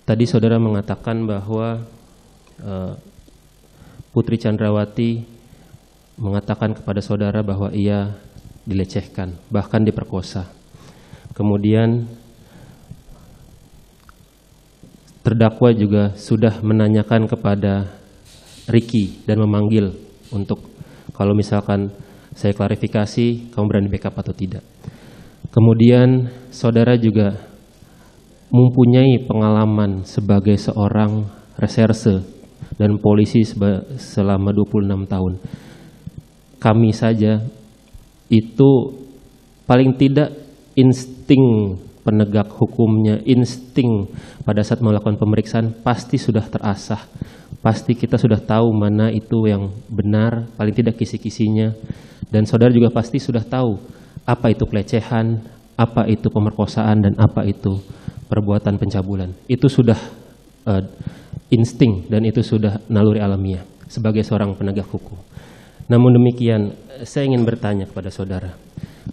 Tadi saudara mengatakan bahwa Putri Chandrawati mengatakan kepada saudara bahwa ia dilecehkan, bahkan diperkosa. Kemudian terdakwa juga sudah menanyakan kepada Ricky dan memanggil untuk kalau misalkan saya klarifikasi, kamu berani backup atau tidak. Kemudian saudara juga mempunyai pengalaman sebagai seorang reserse dan polisi selama 26 tahun. Kami saja itu paling tidak insting penegak hukumnya, insting pada saat melakukan pemeriksaan pasti sudah terasah. Pasti kita sudah tahu mana itu yang benar, paling tidak kisi-kisinya. Dan saudara juga pasti sudah tahu apa itu pelecehan, apa itu pemerkosaan, dan apa itu perbuatan pencabulan. Itu sudah insting dan itu sudah naluri alamiah sebagai seorang penegak hukum. Namun demikian, saya ingin bertanya kepada saudara,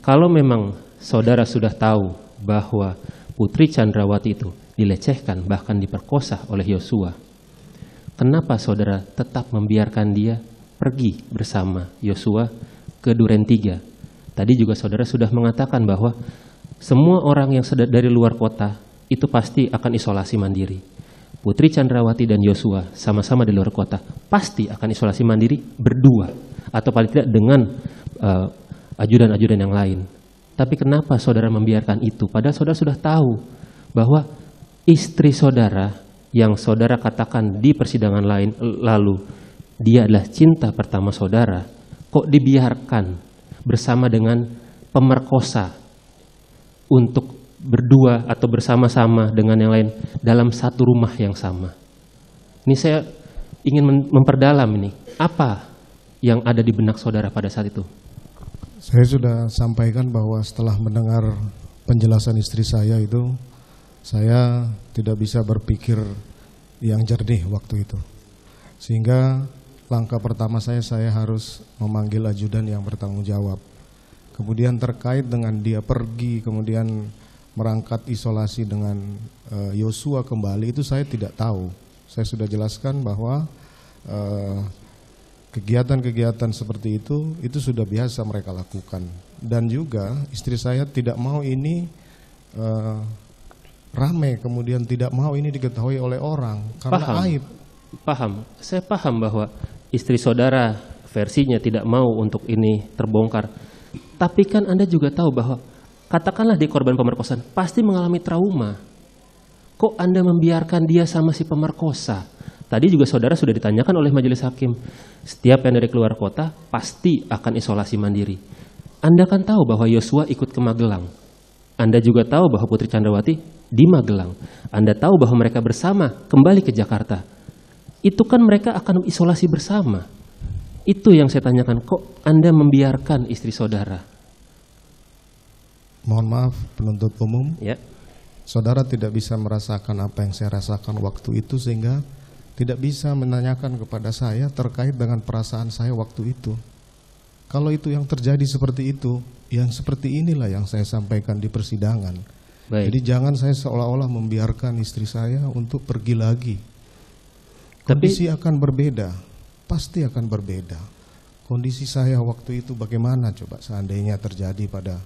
kalau memang saudara sudah tahu bahwa Putri Chandrawati itu dilecehkan bahkan diperkosa oleh Yosua, kenapa saudara tetap membiarkan dia pergi bersama Yosua ke Duren 3? Tadi juga saudara sudah mengatakan bahwa semua orang yang dari luar kota itu pasti akan isolasi mandiri. Putri Chandrawati dan Yosua sama-sama di luar kota pasti akan isolasi mandiri berdua atau paling tidak dengan ajudan-ajudan yang lain. Tapi kenapa saudara membiarkan itu? Padahal saudara sudah tahu bahwa istri saudara yang saudara katakan di persidangan lain lalu dia adalah cinta pertama saudara, kok dibiarkan bersama dengan pemerkosa untuk berdua atau bersama-sama dengan yang lain dalam satu rumah yang sama. Ini saya ingin memperdalam ini. Apa yang ada di benak saudara pada saat itu? Saya sudah sampaikan bahwa setelah mendengar penjelasan istri saya itu, saya tidak bisa berpikir yang jernih waktu itu. Sehingga langkah pertama saya harus memanggil ajudan yang bertanggung jawab. Kemudian terkait dengan dia pergi, kemudian merangkat isolasi dengan Yosua kembali, itu saya tidak tahu. Saya sudah jelaskan bahwa kegiatan-kegiatan seperti itu sudah biasa mereka lakukan. Dan juga istri saya tidak mau ini rame, kemudian tidak mau ini diketahui oleh orang karena aib. Paham, saya paham bahwa istri saudara versinya tidak mau untuk ini terbongkar. Tapi kan Anda juga tahu bahwa katakanlah di korban pemerkosaan pasti mengalami trauma. Kok Anda membiarkan dia sama si pemerkosa? Tadi juga saudara sudah ditanyakan oleh majelis hakim. Setiap yang dari keluar kota pasti akan isolasi mandiri. Anda kan tahu bahwa Yosua ikut ke Magelang. Anda juga tahu bahwa Putri Chandrawati di Magelang. Anda tahu bahwa mereka bersama kembali ke Jakarta. Itu kan mereka akan isolasi bersama. Itu yang saya tanyakan, kok Anda membiarkan istri saudara? Mohon maaf penuntut umum, ya. Saudara tidak bisa merasakan apa yang saya rasakan waktu itu, sehingga tidak bisa menanyakan kepada saya terkait dengan perasaan saya waktu itu. Kalau itu yang terjadi seperti itu, yang seperti inilah yang saya sampaikan di persidangan. Baik. Jadi jangan saya seolah-olah membiarkan istri saya untuk pergi lagi. Kondisi akan berbeda, pasti akan berbeda. Kondisi saya waktu itu bagaimana coba seandainya terjadi pada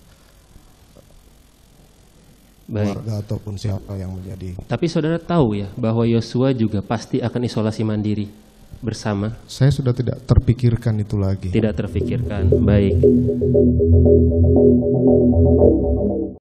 Baik. keluarga ataupun siapa yang menjadi. Tapi saudara tahu ya bahwa Yosua juga pasti akan isolasi mandiri bersama? Saya sudah tidak terpikirkan itu lagi. Tidak terfikirkan. Baik.